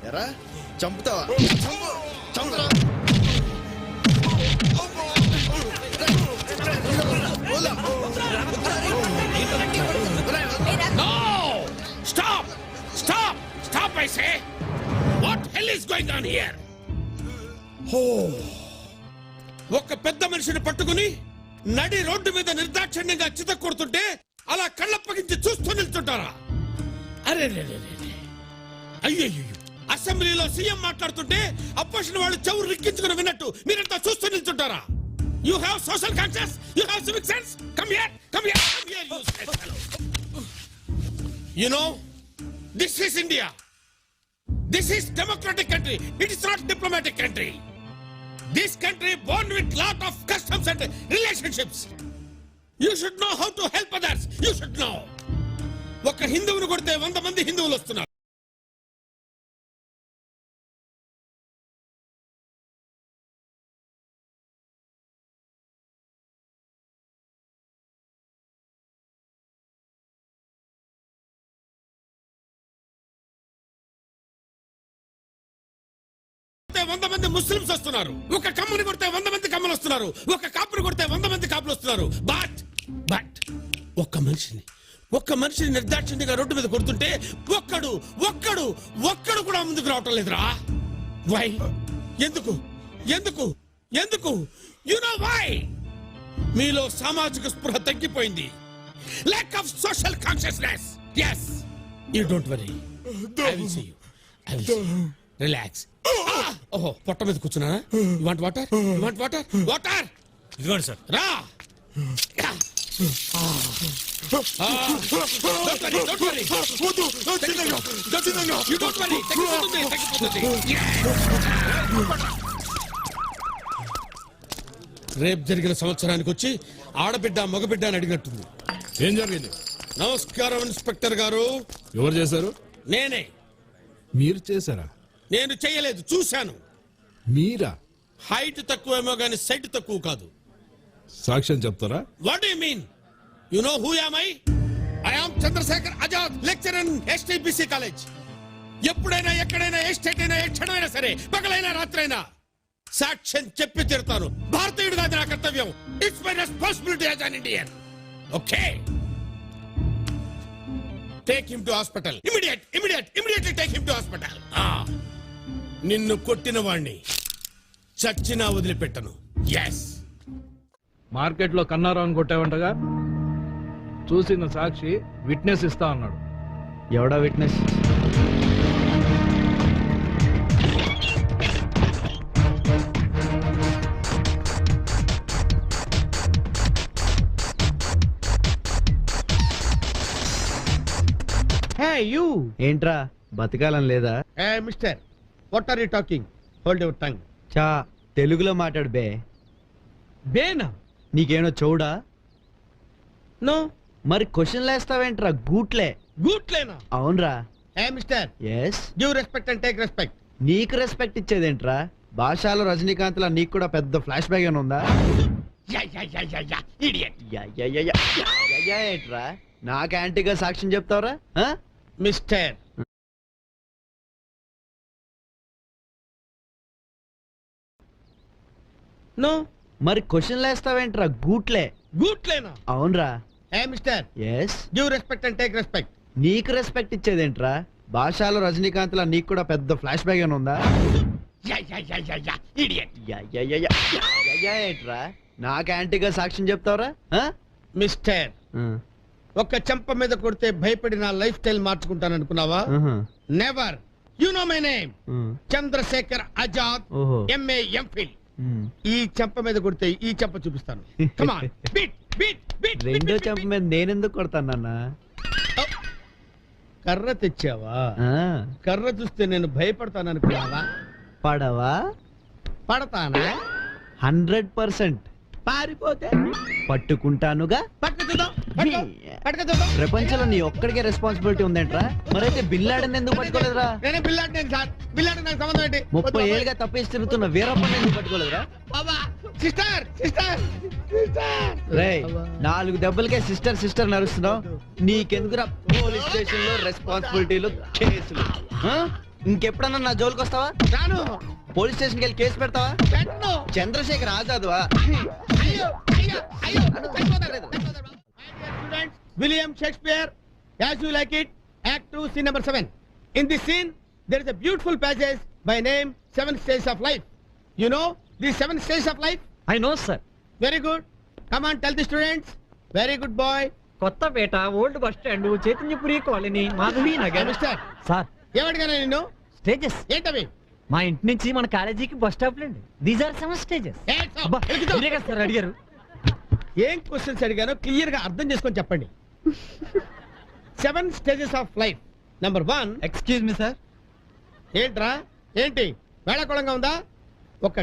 ఎరా చంపుతావా? చంపుతావా? No! Stop! Stop! Stop, I say! What hell is going on here? ఒక పెద్ద మనిషిని పట్టుకుని నడి రోడ్డు మీద నిర్దాక్షిణ్యంగా చిత కొడుతుంటే అలా కళ్ళప్పగించి చూస్తూ నిల్చుంటారా? అరే అయ్యో అసెంబ్లీలో సీఎం మాట్లాడుతుంటే అపోజిషన్ వాళ్ళు చెవులు రిక్కించుకుని విన్నట్టు మీరంతా చూస్తూ నిల్చుంటారా? You have social conscience? You have civic sense? Come here, you stupid fellow. You know, this is India. This is democratic country. It is not diplomatic country. This country born with lot of customs and relationships. You should know how to help others. You should know. ఒక హిందువుని కొడితే 100 మంది హిందువులు వస్తున్నారు. వంద మంది Muslims వస్తున్నారు. ఒక కమ్మని కొడితే 100 మంది కమ్మలు వస్తున్నారు. ఒక కాపుని కొడితే 100 మంది కాపులు వస్తున్నారు. బట్ ఒక్క మనిషిని నిర్దాక్షిణ్యంగా రోడ్డు మీద కొడుతుంటే ఒక్కడు కూడా ముందుకు రావటం లేదురా. వై? ఎందుకు యు నో వై? మీలో సామాజిక స్పృహ తగ్గిపోయింది. Lack of social consciousness. yes you don't worry. I will see you. Relax. ఓహో పొట్ట మీద కూర్చున్నానా? You want water? వాటర్ ఇదిగోండి సార్. రా. రేపు జరిగిన సంవత్సరానికి వచ్చి ఆడబిడ్డ మగబిడ్డ అని అడిగినట్టుంది. ఏం జరిగింది? నమస్కారం ఇన్స్పెక్టర్ గారు. ఎవరు చేశారు? నేనే. మీరు చేశారా? నేను చెయ్యలేదు, చూశాను. మీరా? హైట్ తక్కువేమో గాని సైట్ తక్కువ కాదు. సాక్ష్యం చెప్తారా? What do you mean? You know who am I? I am Chandrashekhar Azad, lecturer in STBC college. ఎప్పుడైనా ఎక్కడైనా ఏ స్టేట్ అయినా ఏ క్షణమైనా సరే, పగలైనా రాత్రైనా సాక్ష్యం చెప్పి తీరుతాను. భారతీయుడిగా అది నా కర్తవ్యం. It's my responsibility as an Indian. Okay, take him to hospital. Immediately take him to hospital. నిన్ను కొట్టిన వాణ్ణి చచ్చినా వదిలిపెట్టను. ఎస్. మార్కెట్లో కన్నారావుని కొట్టావంటగా? చూసిన సాక్షి విట్నెస్ ఇస్తా అన్నాడు. ఎవడా విట్నెస్? Hey, you! ఏంట్రా బతకాలం లేదా? Hey, mister. What are you talking? Hold your tongue. చా తెలుగులో మాట్లాడు బే. బేనా? నీకేనో చౌడా? No. మరి క్వశ్చన్ లేస్తావేంట్రా గూట్లే? గూట్లేనా? అవునరా. Hey, mister. Yes. Give respect and take respect. నీకు రెస్పెక్ట్ ఇచ్చేదేంట్రా? భాషలో రజనీకాంత్ లా నీకు కూడా పెద్ద ఫ్లాష్ బ్యాక్ అని ఉందా? Idiot. ఏంట్రా నాకు యాంటీగా సాక్ష్యం చెప్తావరా? Mister. No. మరి క్వశ్చన్ లేస్తావేంట్రా గూట్లే? గూట్లేనా? అవునరా. Hey, mister. Yes. Give respect and take respect. నీకు రెస్పెక్ట్ ఇచ్చేదేంట్రా? భాషలో రజనీకాంత్ లా నీకు కూడా పెద్ద ఫ్లాష్ బ్యాక్ అని ఉందా? Idiot. ఏంట్రా నాకు యాంటీగా సాక్ష్యం చెప్తావరా? Mister. ఒక్క చెంప మీద కొడితే భయపడి నా లైఫ్ స్టైల్ మార్చుకుంటాను అనుకున్నావా? Never. You know my name. Chandrashekhar Azad, MA MPhil. ఈ చెంప మీద కొడితే ఈ చెంప చూపిస్తాను. Come on, beat beat beat. రెండో చెంప మీద నేనెందుకు కొడతానన్నా? కర్ర తెచ్చావా? కర్ర చూస్తే నేను భయపడతాను అనుకున్నావా? పడవా? పడతానా? 100%. పారిపోతే పట్టుకుంటానుగా. పట్టుకుందాం. పట్టుకో, పట్టుకో చూద్దాం. ప్రపంచంలో నీ ఒక్కడికే రెస్పాన్సిబిలిటీ ఉందేంట్రా? మరైతే బిన్ లాడెన్ ఎందుకు పట్టుకోలేదురా? నేనే బిల్లాడినాను సార్. బిల్లాడిన నాకు సంబంధం ఏంటి? 30 ఏళ్ళుగా తప్పేసి తిరుగుతున్న వీరప్పని ఎందుకు పట్టుకోలేదురా? బాబా, సిస్టర్ సిస్టర్ సిస్టర్. రేయ్ 4 దెబ్బలకే సిస్టర్ సిస్టర్ నడుస్తున్నావు. నీకెందుకురా పోలీస్ స్టేషన్ లో రెస్పాన్సిబిలిటీలు కేసులు? ఆ? ఇంకెప్పుడన్నా నా జోలికి వస్తావా? రాను, పోలీస్ స్టేషన్కి వెళ్ళి కేసు పెడతావా? పెట్టను. చంద్రశేఖర్ ఆజాద్వా? అయ్యో అయ్యో అయ్యో. Students, William Shakespeare, as you like it, Act 2, Scene number 7. In this scene, there is a beautiful passage by name 7 Stages of Life. You know these 7 Stages of Life? I know sir. Very good. Come on, tell the students. Very good boy. Kothapet, old bus stand, Chaitanyapuri colony, Madhavi Hey, Nagar. mister. Sir, ఏమడిగానే నిన్ను? Stages ఏంటవి? మా ఇంటి నుంచి మన కాలేజీకి bus stop అండి. These are 7 stages. అబ్బా, మీరే కదా సార్ అడిగారు. ఏం క్వశ్చన్స్ అడిగానో క్లియర్ గా అర్థం చేసుకొని చెప్పండి. 7 Stages of Life. Number 1. Excuse me sir. ఏంట్రా ఏంటి వేళకోళంగా ఉందా? ఒక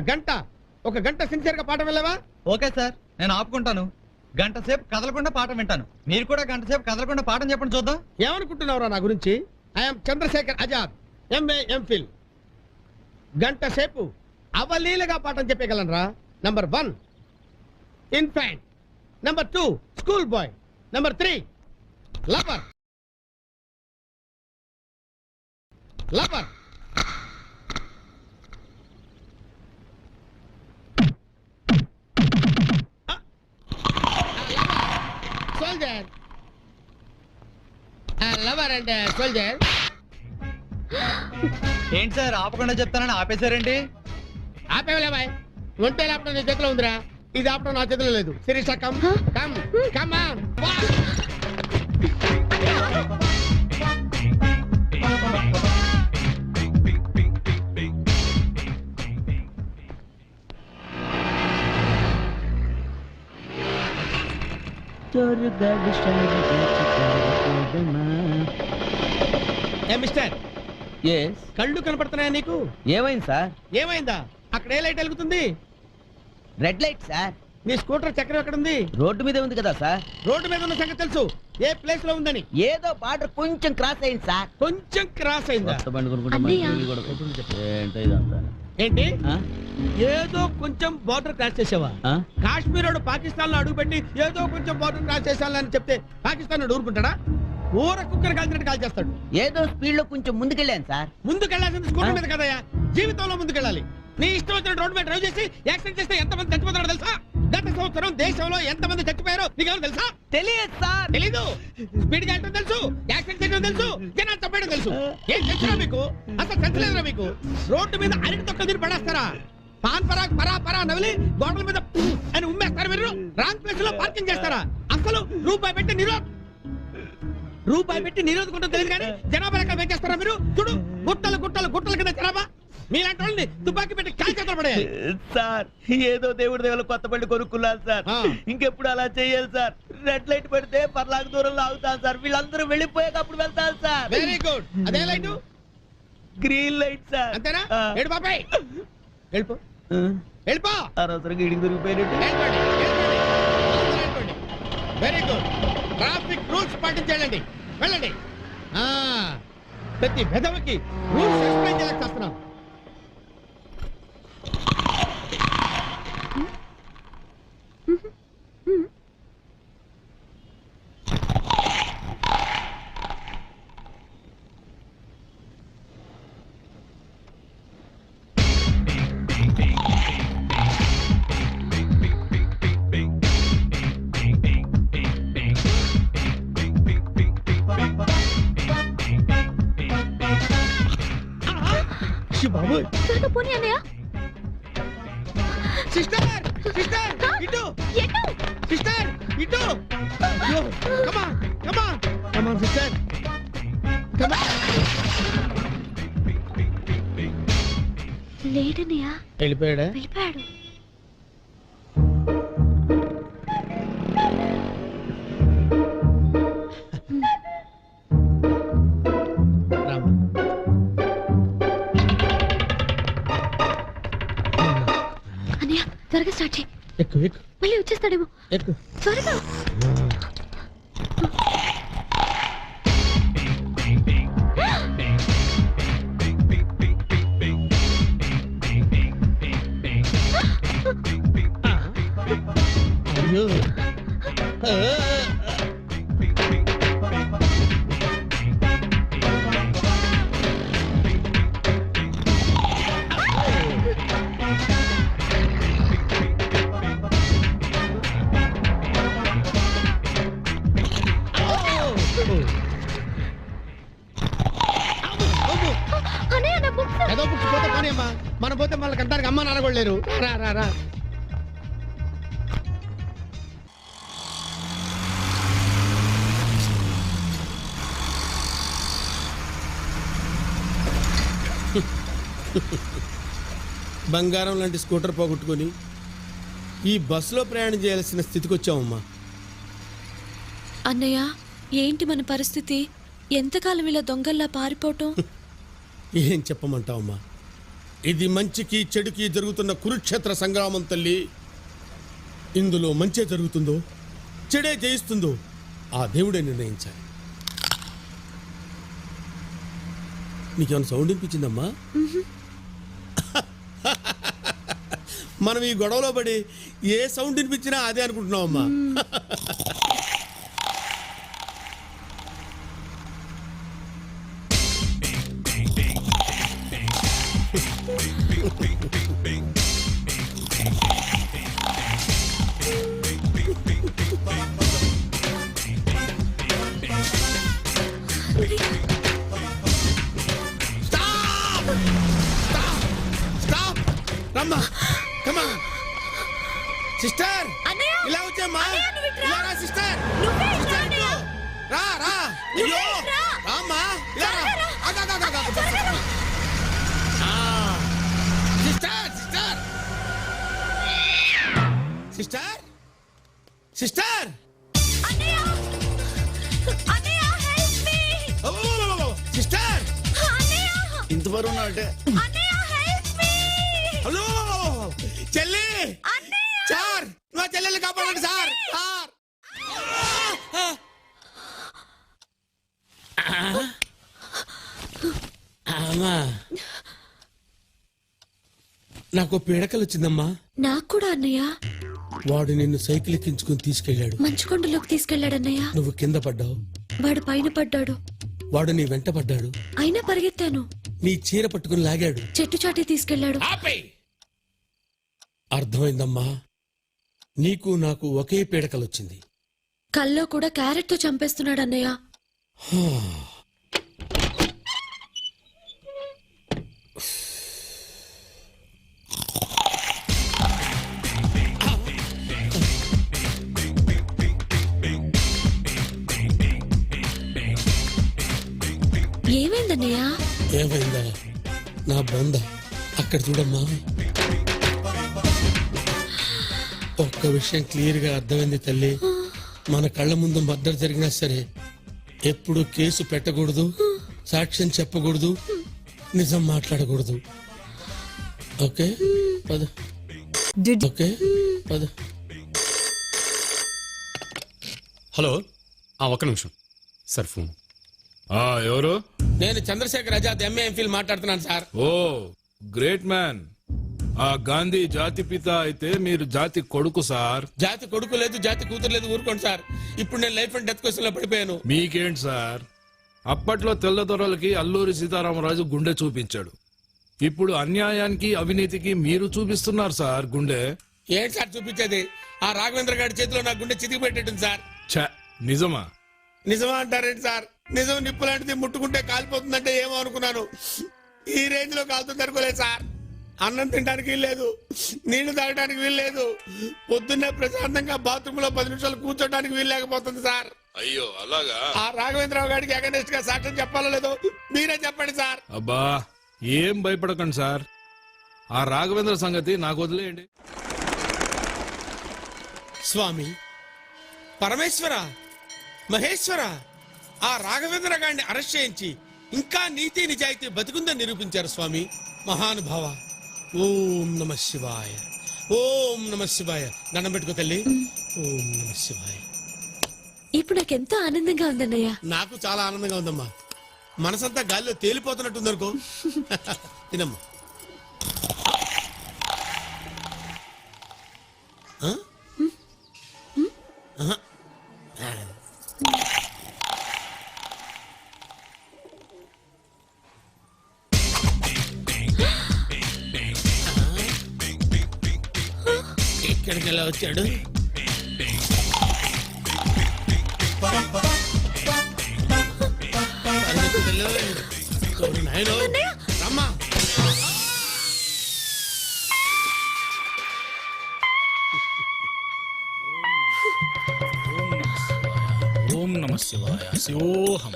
గంట సిన్సియర్ గా పాఠం వెళ్ళావా? ఓకే సార్, నేను ఆపుకుంటాను. గంట సేపు కదలకుండా పాఠం వింటాను. మీరు కూడా గంట సేపు కదలకుండా పాఠం చెప్పండి చూద్దాం. ఏమనుకుంటున్నావురా నా గురించి? I'm Chandrashekhar Azad, MA MPhil. గంట సేపు అవలీలగా పాఠం చెప్పగలనరా. Number 1 infant, number 2 school boy, number 3 lover. Soldier. Lover and soldier. ఏంటి సార్ ఆపకుండా చెప్తానని ఆపేశారేంటి? ఆపేవలేబాయ్, ఒంటే లాపటం నీ చేతిలో ఉందిరా, ఇది ఆపటం నా చేతిలో లేదు. Shirisha come come come on. ఏ మిస్టర్, కళ్ళు కనపడుతున్నాయా నీకు? ఏమైంది సార్? ఏమైందా? అక్కడ ఏ లైట్ వెలుగుతుంది? Red light sir. నీ స్కూటర్ చక్రం ఎక్కడ ఉంది? రోడ్డు మీద ఉంది కదా సార్. రోడ్డు మీద ఉన్న సంగతి తెలుసు, ఏ ప్లేస్ లో ఉందని? ఏదో బార్డర్ కొంచెం క్రాస్ అయింది సార్. కొంచెం క్రాస్ అయిందా? ఏంటి ఏదో కొంచెం బార్డర్ క్రాస్ చేసావా? కాశ్మీర్ వాడు పాకిస్తాన్ లో అడుగుపెట్టి ఏదో కొంచెం బార్డర్ క్రాస్ చేసాలని చెప్తే పాకిస్తాన్ వాడు ఊరుకుంటాడా? ఊర కుక్కర్ కాల్చినట్టు కాల్ చేస్తాడు. ఏదో స్పీడ్ లో కొంచెం ముందుకెళ్ళాను సార్. ముందుకెళ్లాల్సింది స్కూటర్ మీద కదయ్యా, జీవితంలో ముందుకెళ్ళాలి. నీ ఇష్టం వచ్చిన రోడ్డు మీద డ్రైవ్ చేసి యాక్సిడెంట్ చేస్తే ఎంతమంది చచ్చిపోతారో తెలుసా? గత సంవత్సరం దేశంలో ఎంతమంది చచ్చిపోయారో నీకెవరు తెలుసా? తెలియదు సార్. తెలీదు. స్పీడ్ గా వెళ్ళడం తెలుసు, యాక్సిడెంట్ చేయడం తెలుసు, జనాలు చంపేయడం తెలుసు. ఏం తెలుసురా మీకు? అసలు తెలుసులేదురా మీకు? రోడ్డు మీద అరటి తొక్క తిని పడేస్తారా? పాన్ పరాగ్ పరా పరా నవిలి గోడల మీద అని ఉమ్మేస్తారా మీరు? రాంగ్ ప్లేస్ లో పార్కింగ్ చేస్తారా? అసలు రూపాయి పెట్టి నిరోధకుంటూ తెలియదు కానీ జనాభా లెక్క వేచేస్తారా మీరు? చూడు, గుట్టలు గుట్టలు గుట్టల కింద జనాభా. మీలాంటి వాళ్ళని తుపాకీ పెట్టి కాల్ చేతులు పడేయాలి సార్. ఏదో దేవుడి దేవుళ్ళు కొత్త బండి కొనుక్కున్నాను సార్. ఇంకెప్పుడు అలా చెయ్యాలి సార్. రెడ్ లైట్ పెడితే పర్లాకు దూరంలో ఆగుతాను సార్. వీళ్ళందరూ వెళ్ళిపోయాక అప్పుడు వెళ్తాను సార్. Very good. అదే లైట్? Green light sir. అంతేనా? ఏడు బాబాయ్ వెళ్ళిపో, వెళ్ళిపో. అనవసరంగా ఇడికి దొరికిపోయినట్టు. Very good. ట్రాఫిక్ రూల్స్ పాటించండి, వెళ్ళండి. ప్రతి పెదవికి రూల్స్ ఎక్స్ప్లెయిన్ చేయలేక చేస్తున్నాం. బాబోయ్, త్వరగా పోనీ అన్నయ్య. సిస్టర్ సిస్టర్ ఇటు, సిస్టర్ ఇటు. కమాన్ కమాన్ కమాన్ సిస్టర్, కమాన్. లేడన్నయ్య, వెళ్ళిపోయాడా? వెళ్ళిపోయాడు. అన్నయ్య త్వరగా స్టార్ట్ చేయి. ఎక్కు ఎక్కు మళ్ళీ వచ్చేస్తాడేమో. ఎక్కు. త్వరగా. ఏదో బుక్స్ పోతే పని అమ్మా, మనం పోతే మళ్ళీ కంటానికి అమ్మ నాన్న కూడా లేరు. రా రా రా. బంగారం లాంటి స్కూటర్ పోగొట్టుకొని ఈ బస్సులో ప్రయాణం చేయాల్సిన స్థితికి వచ్చామమ్మా. అన్నయ్య, ఏంటి మన పరిస్థితి? ఎంతకాలం ఇలా దొంగల్లా పారిపోవటం? ఏం చెప్పమంటావమ్మా, ఇది మంచికి చెడుకి జరుగుతున్న కురుక్షేత్ర సంగ్రామం తల్లి. ఇందులో మంచే జరుగుతుందో చెడే జయిస్తుందో ఆ దేవుడే నిర్ణయించాలి. నీకేమైనా సౌండ్ వినిపించిందమ్మా? మనం ఈ గొడవలో పడి ఏ సౌండ్ వినిపించినా అదే అనుకుంటున్నావమ్మా. రమ్మా, కమా సిస్టర్, ఇలా వచ్చామ్మా. ఇలా రా సిస్టర్. సిస్టర్, ఇటు. రా రా. అయ్యో రామ్మా, ఇలా రా. ఆగు, ఆగు, ఆగు, ఆగు. Sister sister sister sister sister, ఇంతవరకు ఉన్నావంటే హలో చెల్లి సార్, మా చెల్లెల్ని కాపాడండి సార్. సార్ అమ్మా, నాకు పీడకలు వచ్చిందమ్మా. నాకు కూడా అన్నయ్య. వాడు నిన్ను సైకిల్ ఎక్కించుకుని తీసుకెళ్లాడు. మంచుకొండలోకి తీసుకెళ్లాడన్నయ్య. నువ్వు కింద పడ్డావు. వాడు పైన పడ్డాడు. వాడు నీ వెంట పడ్డాడు. అయినా పరిగెత్తాను. నీ చీర పట్టుకుని లాగాడు. చెట్టు చాటి తీసుకెళ్లాడు. అర్థమైందమ్మా, నీకు నాకు ఒకే పీడకలొచ్చింది. కల్లో కూడా క్యారెట్ తో చంపేస్తున్నాడు అన్నయ్య. ఏమైందన్నయ్య? ఏమైందా నా బొంద? అక్కడ చూడమ్మా. ఒక్క విషయం క్లియర్ గా అర్థమైంది తల్లి. మన కళ్ళ ముందు మర్డర్ జరిగినా సరే ఎప్పుడు కేసు పెట్టకూడదు, సాక్ష్యం చెప్పకూడదు, నిజం మాట్లాడకూడదు. ఓకే పద. ఓకే పద. హలో, ఒక్క నిమిషం సార్, ఫోన్. ఎవరు? నేను చంద్రశేఖర్ ఆజాద్, ఎంఏ ఎంఫిల్ మాట్లాడుతున్నాను సార్. ఓ గ్రేట్ మ్యాన్. ఆ గాంధీ జాతి పిత అయితే మీరు జాతి కొడుకు సార్. జాతి కొడుకు లేదు, జాతి కూతురు లేదు. ఊరుకోండి సార్. ఇప్పుడు నేను లైఫ్ అండ్ డెత్ క్వశ్చన్ లో పడిపోయాను. మీకేంటి సార్? అప్పట్లో తెల్లదొరలకి అల్లూరి సీతారామరాజు గుండె చూపించాడు. ఇప్పుడు అన్యాయానికి అవినీతికి మీరు చూపిస్తున్నారు సార్ గుండె. ఏంటి సార్ చూపించేది? ఆ రాఘవేంద్ర గారి చేతిలో నా గుండె చితికి పెట్టేటుంది సార్. ఛ, నిజమా? నిజమా అంటారేంటి సార్? నిజం నిప్పు లాంటిది, ముట్టుకుంటే కాలిపోతుందంటే ఏమో అనుకున్నాను. ఈ రేంజ్ లో కాలుతుంది అనుకోలేదు సార్. అన్నం తినడానికి వీల్లేదు, నీళ్లు తాగడానికి వీల్లేదు, పొద్దున్నే ప్రశాంతంగా బాత్రూమ్ లో 10 నిమిషాలు కూర్చోడానికి వీలు లేకపోతుంది సార్. అయ్యో అలాగా? ఆ రాఘవేంద్రరావు గారికి అగనెస్ట్ గా సాక్ష్యం చెప్పాలో లేదో మీరే చెప్పండి సార్. అబ్బా ఏం భయపడకండి సార్. ఆ రాఘవేంద్ర సంగతి నాకు వదిలేయండి. స్వామి పరమేశ్వర, మహేశ్వర, ఆ రాఘవేంద్ర గారిని అరెస్ట్ చేయించి ఇంకా నీతి నిజాయితీ బతికుందని నిరూపించారు స్వామి. మహానుభావ. ఓం నమ శివాయ, ఓం నమ శివాయ. దండం పెట్టుకో తల్లి. ఓం నమ శివాయ. ఇప్పుడు నాకెంతో ఆనందంగా ఉందన్నయ్య. నాకు చాలా ఆనందంగా ఉందమ్మా. మనసంతా గాలిలో తేలిపోతున్నట్టుందనుకో. తినమ్మా. ఇక్కడికి ఎలా వచ్చాడు? నాయనో, రమ్మా. ఓం నమ శివాయ శివోహం.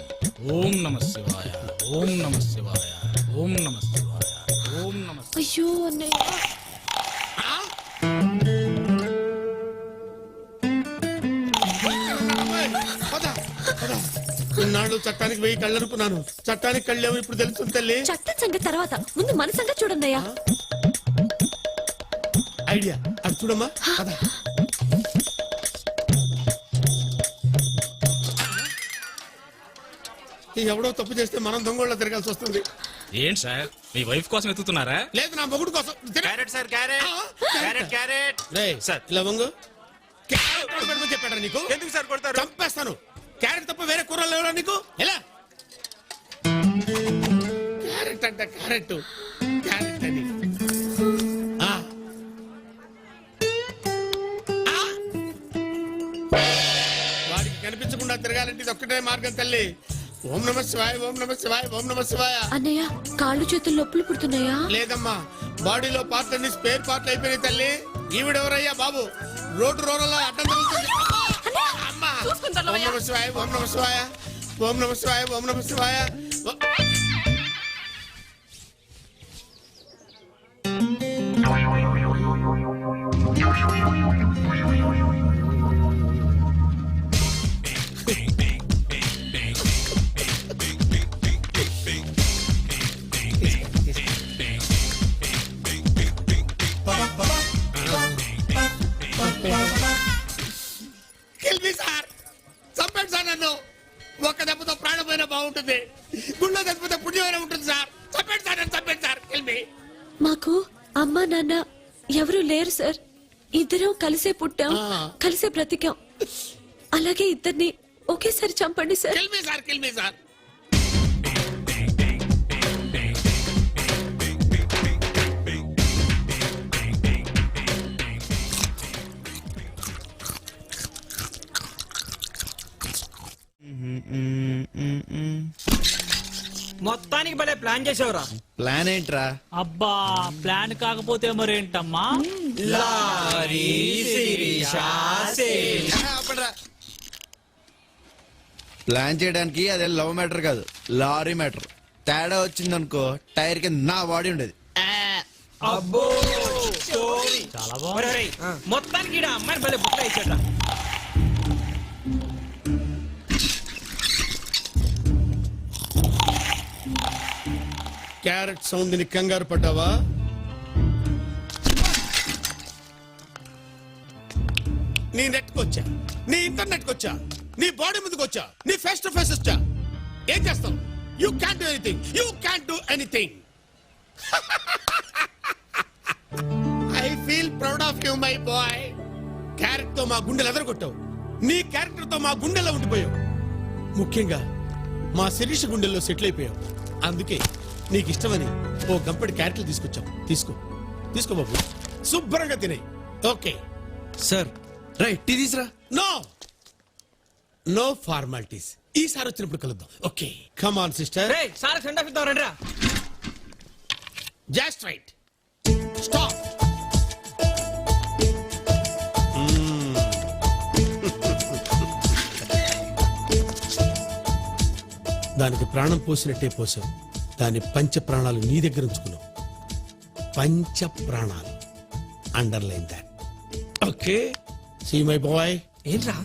ఓం నమ శివాయ. ఓం నమ శివాయ. ఓం నమ శివాయ. ఓం నమ. అయ్యో అన్నయ్య, ఇన్నాళ్ళు చట్టానికి వెయ్యి కళ్ళు అనుకున్నాను. చట్టానికి కళ్ళేమో ఇప్పుడు తెలుస్తుంది తల్లి. చట్టం సంగతి తర్వాత, ముందు మన సంగతి చూడన్నయ్యా. ఐడియా అది చూడమ్మా. పద. ఎవడో తప్పు చేస్తే మనం దొంగోళ్ళ తిరగాల్సి వస్తుంది. ఏంటి సార్, మీ వైఫ్ కోసం ఎత్తుతున్నారా? లేదు, నా మొగుడు కోసం. Carrot sir, carrot. Carrot, carrot. రేయ్, సార్. ఇలా వంగు. క్యారెట్ కొడమని చెప్పాడా నీకు? ఎందుకు సార్ కొడతారు? చంపేస్తాను. క్యారెట్ తప్ప వేరే కూరలు లేవరా నీకు? ఎలా? క్యారెట్ అంటే క్యారెట్, క్యారెట్ అని. ఆ. ఆ. వాడికి కనిపించకుండా తిరగాలంటే ఇది ఒక్కటే మార్గం తల్లి. ఓం నమ శివాయ, ఓం నమ శివాయ, ఓం నమ శివాయ. అన్నయ్య, కాళ్ళు చేతులు నొప్పులు పుడుతున్నాయా? లేదమ్మా, బాడీలో పార్ట్లు అన్ని స్పేర్ పార్ట్లు అయిపోయినాయి తల్లి. ఈవిడెవరయ్యా బాబు? రోడ్డు రోడ్లలో అడ్డం తగులుతుంది. అమ్మా. ఓం నమ శివాయ, ఓం నమ శివాయ, ఓం నమ శివాయ, ఓం నమ శివాయ. సార్, చంపండి సార్ నన్ను. ఒక్క దెబ్బతో ప్రాణం పోయినా బాగుంటుంది. గుళ్ళో దెబ్బతో పుణ్యమైనా ఉంటుంది సార్. చంపండి సార్, నన్ను చంపండి సార్. కిల్మి. మాకు అమ్మ నాన్న ఎవరు లేరు సార్. ఇద్దరం కలిసే పుట్టాం, కలిసే బ్రతికాం. అలాగే ఇద్దరిని ఒకేసారి చంపండి sir. Kill me sir, kill me sir. మొత్తానికి భలే ప్లాన్ చేసావురా. ప్లాన్ ఏంట్రా? అబ్బా, ప్లాన్ కాకపోతే మరేంటమ్మా? ప్లాన్ చేయడానికి అదే లవ్ మ్యాటర్ కాదు, లారీ మ్యాటర్. తేడా వచ్చిందనుకో టైర్ కింద నా బాడీ ఉండేది. అబ్బో, చాలా బాగుంది. మొత్తానికి ఈడ అమ్మాయిని భలే బుక్ అయిచ్చట. క్యారెట్ సౌండ్ ని కంగారు పడ్డావా? నీ నెట్కి వచ్చా, నీ ఇంటర్నెట్ వచ్చా, నీ బాడీ ముందుకు వచ్చా, నీ ఫేస్ టు ఫేస్ వచ్చా. ఏం చేస్తావు? You can do anything. You can do anything. I feel proud of you my boy. Carrot తో మా గుండెలు ఎదరగొట్టావు. నీ క్యారెక్టర్ తో మా గుండెల్లో ఉండిపోయావు. ముఖ్యంగా మా శిరీష గుండెల్లో సెటిల్ అయిపోయావు. అందుకే నీకు ఇష్టమని ఓ గంపడి క్యారెట్లు తీసుకొచ్చాం. తీసుకో, తీసుకో బాబు, శుభ్రంగా తినే. ఓకే సార్, రైట్ టీ తీసురా. No no formalities. ఈసారి వచ్చినప్పుడు కలుద్దాం. Okay, come on sister. Sir send off ఇద్దాం రండిరా. Just right. స్టాప్. దానికి ప్రాణం పోసినట్టే పోసావు. దాని పంచ ప్రాణాలు నీ దగ్గర ఉంచుకున్నావు. పంచ ప్రాణాలు. అండర్లైన్ దాట్. Okay, see my boy. ఏంట్రా